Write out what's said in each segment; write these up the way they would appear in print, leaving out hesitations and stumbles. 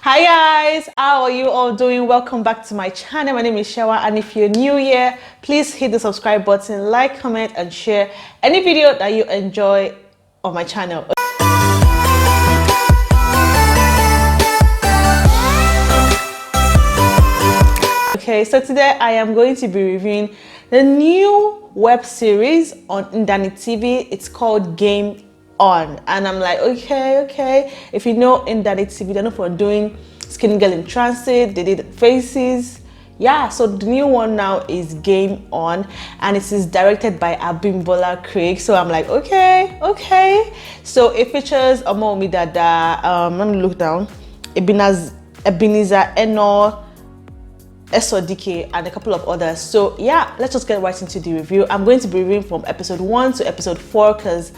Hi guys, how are you all doing? Welcome back to my channel. My name is Mayowa, and if you're new here, please hit the subscribe button, like, comment and share any video that you enjoy on my channel. Okay, so today I am going to be reviewing the new web series on Ndani TV. It's called Game On, and I'm like, okay. If you know Ndani TV, they're known for doing Skinny Girl in Transit. They did Faces. Yeah, so the new one now is Game On, and it is directed by Abimbola Craig. So I'm like, okay. So it features Omomi Dada. Let me look down. Ebenezer Eno, Esodike, and a couple of others. So yeah, let's just get right into the review. I'm going to be reviewing from episode 1 to episode 4 because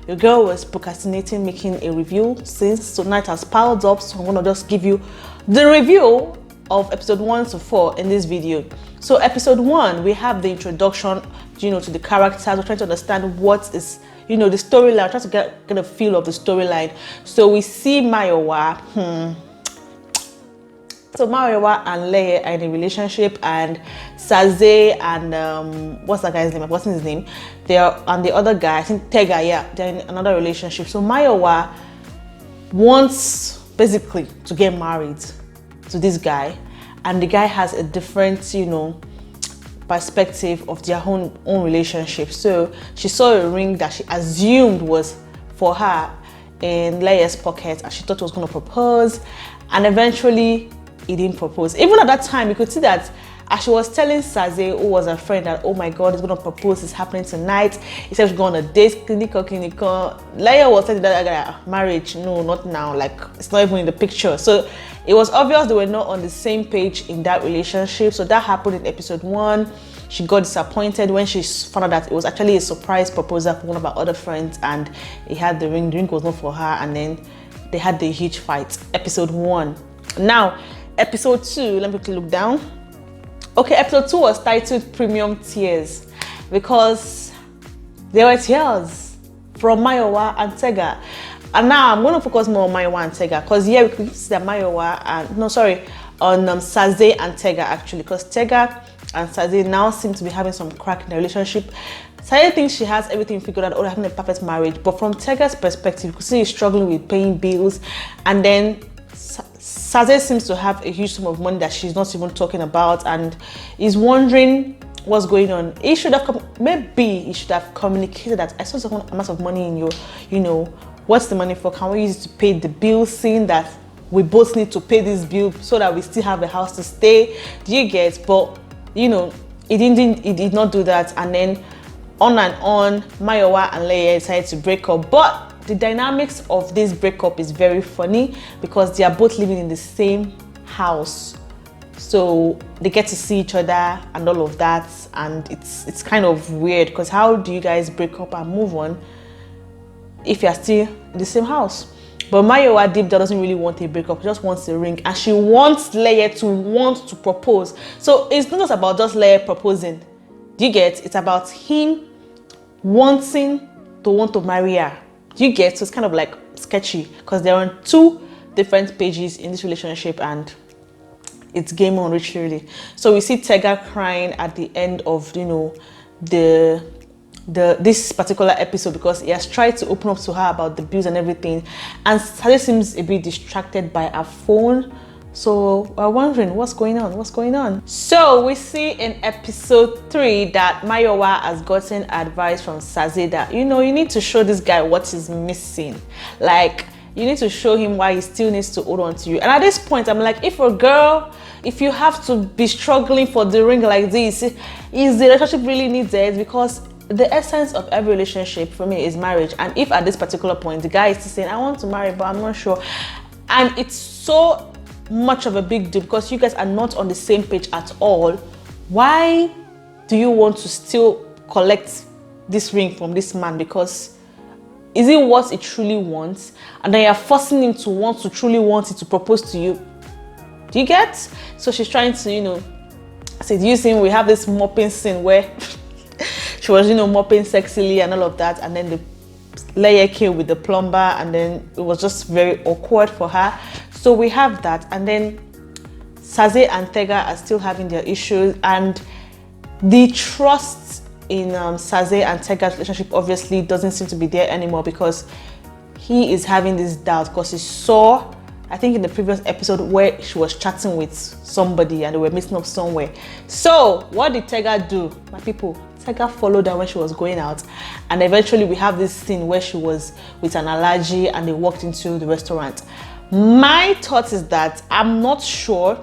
your girl was procrastinating making a review since tonight has piled up. So I'm gonna just give you the review of episode 1 to 4 in this video. So episode 1, we have the introduction, to the characters. We're trying to understand what is, the storyline. Trying to get a feel of the storyline. So we see Mayowa. So Mayowa and Leye are in a relationship, and Osaze and what's that guy's name? I've forgotten his name. And the other guy, I think Tega, yeah, they're in another relationship. So Mayowa wants basically to get married to this guy, and the guy has a different, perspective of their own relationship. So she saw a ring that she assumed was for her in Leye's pocket, and she thought he was going to propose, and eventually he didn't propose. Even at that time, you could see that as she was telling Osaze, who was her friend, that oh my god, he's gonna propose, it's happening tonight. He said she's going on a date, clinical. Leye was telling that guy, marriage, no, not now, like it's not even in the picture. So it was obvious they were not on the same page in that relationship. So that happened in episode 1. She got disappointed when she found out that it was actually a surprise proposal for one of her other friends, and he had the ring. The ring was not for her, and then they had the huge fight. Episode 1. Now episode 2, let me quickly look down. Okay, episode 2 was titled Premium Tears because there were tears from Mayowa and Tega. And now I'm going to focus more on Mayowa and Tega because we can see that Mayowa and on Osaze and Tega actually, because Tega and Osaze now seem to be having some crack in their relationship. Osaze thinks she has everything figured out, or having a perfect marriage, but from Tega's perspective, you can see he's struggling with paying bills, and then Osaze seems to have a huge sum of money that she's not even talking about, and is wondering what's going on. He should have maybe he should have communicated that I saw some amount of money in your, what's the money for? Can we use it to pay the bill? Seeing that we both need to pay this bill so that we still have a house to stay. Do you get? But he did not do that, and then on and on, Mayowa and Leye decided to break up. But the dynamics of this breakup is very funny because they are both living in the same house, so they get to see each other and all of that, and it's kind of weird because how do you guys break up and move on if you're still in the same house? But Mayowa deep down doesn't really want a breakup, just wants a ring, and she wants Leye to want to propose. So it's not just about just Leye proposing. Do you get? It's about him wanting to want to marry her. Do you get? So it's kind of like sketchy because they're on 2 different pages in this relationship, and it's game on literally. So we see Tega crying at the end of this particular episode because he has tried to open up to her about the bills and everything, and Sally seems a bit distracted by her phone. So we're wondering what's going on. So we see in episode 3 that Mayowa has gotten advice from Osaze that you need to show this guy what is missing. Like, you need to show him why he still needs to hold on to you. And at this point, I'm like, if you have to be struggling for the ring like this, is the relationship really needed? Because the essence of every relationship for me is marriage. And if at this particular point the guy is still saying, I want to marry, but I'm not sure, and it's so much of a big deal because you guys are not on the same page at all, why do you want to still collect this ring from this man? Because is it what he truly wants, and then you're forcing him to want to truly want it to propose to you? Do you get? So she's trying to seduce him. We have this mopping scene where she was mopping sexily and all of that, and then the Leye came with the plumber, and then it was just very awkward for her. So we have that, and then Osaze and Tega are still having their issues, and the trust in Osaze and Tega's relationship obviously doesn't seem to be there anymore, because he is having this doubt because he saw, I think in the previous episode, where she was chatting with somebody and they were meeting up somewhere. So what did Tega do, my people? Tega followed her when she was going out, and eventually we have this scene where she was with an allergy and they walked into the restaurant. My thought is that I'm not sure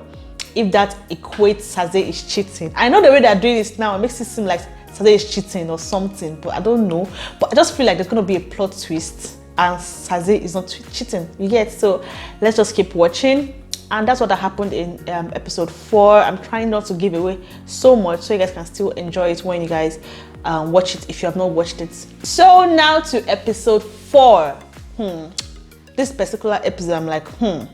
if that equates Osaze is cheating. I know the way they're doing this now, it makes it seem like Osaze is cheating or something, but I don't know. But I just feel like there's going to be a plot twist and Osaze is not cheating, you get? So let's just keep watching. And that's what happened in episode 4. I'm trying not to give away so much so you guys can still enjoy it when you guys watch it, if you have not watched it. So now to episode 4. This particular episode, I'm like, a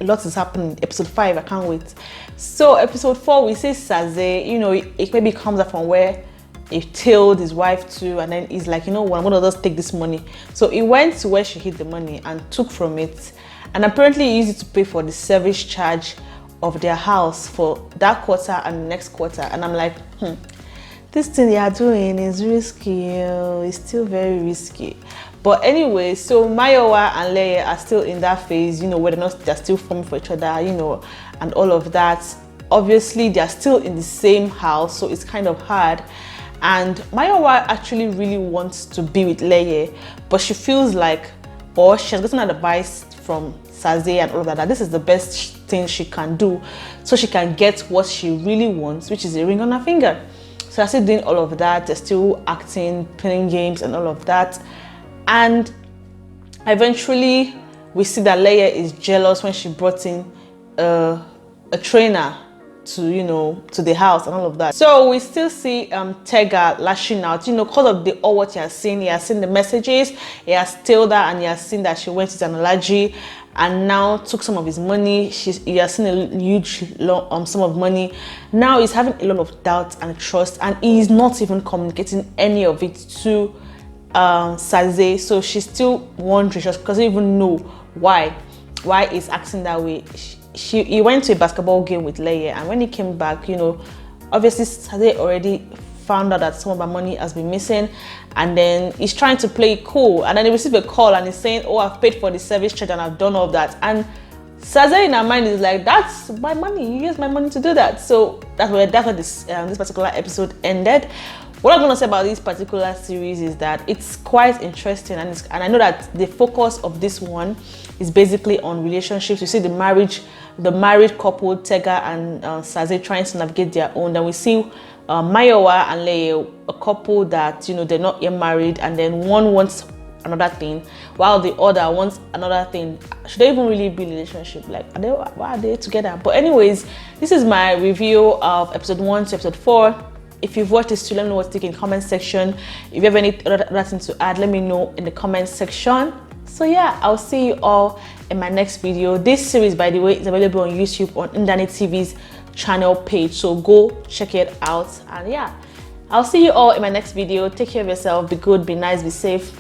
lot is happening. Episode 5, I can't wait. So episode 4, we see Osaze, you know, it maybe comes up from where he tailed his wife to, and then he's like, you know what, I'm gonna just take this money. So he went to where she hid the money and took from it, and apparently he used it to pay for the service charge of their house for that quarter and the next quarter. And I'm like, this thing they are doing is risky. It's still very risky. But anyway, so Mayowa and Leye are still in that phase, you know, where they're still forming for each other, you know, and all of that. Obviously, they're still in the same house, so it's kind of hard. And Mayowa actually really wants to be with Leye, but she feels like, or she has gotten advice from Osaze and all of that, that this is the best thing she can do so she can get what she really wants, which is a ring on her finger. So they're still doing all of that. They're still acting, playing games and all of that. And eventually we see that Leye is jealous when she brought in a trainer to, you know, to the house and all of that. So we still see Tega lashing out, you know, because of all what he has seen. He has seen the messages, he has tailed her, and he has seen that she went with an allergy and now took some of his money. He has seen a huge sum of money. Now he's having a lot of doubt and trust, and he's not even communicating any of it to Osaze. So she's still wondering, she doesn't even know why he's acting that way. He went to a basketball game with Leye, and when he came back, you know, obviously Osaze already found out that some of her money has been missing, and then he's trying to play it cool, and then he received a call and he's saying, oh, I've paid for the service charge and I've done all of that. And Osaze in her mind is like, that's my money, you used my money to do that. So that's where this particular episode ended. What I'm going to say about this particular series is that it's quite interesting, and I know that the focus of this one is basically on relationships. You see the married couple, Tega and Osaze, trying to navigate their own. Then we see Mayowa and Leye, a couple that, you know, they're not yet married, and then one wants another thing while the other wants another thing. Should they even really be in a relationship? Like, why are they together? But anyways, this is my review of episode 1 to episode 4. If you've watched this too, let me know what you think in the comment section. If you have any other thing to add, let me know in the comment section. So yeah, I'll see you all in my next video. This series, by the way, is available on YouTube on Ndani TV's channel page, so go check it out. And yeah, I'll see you all in my next video. Take care of yourself, be good, be nice, be safe.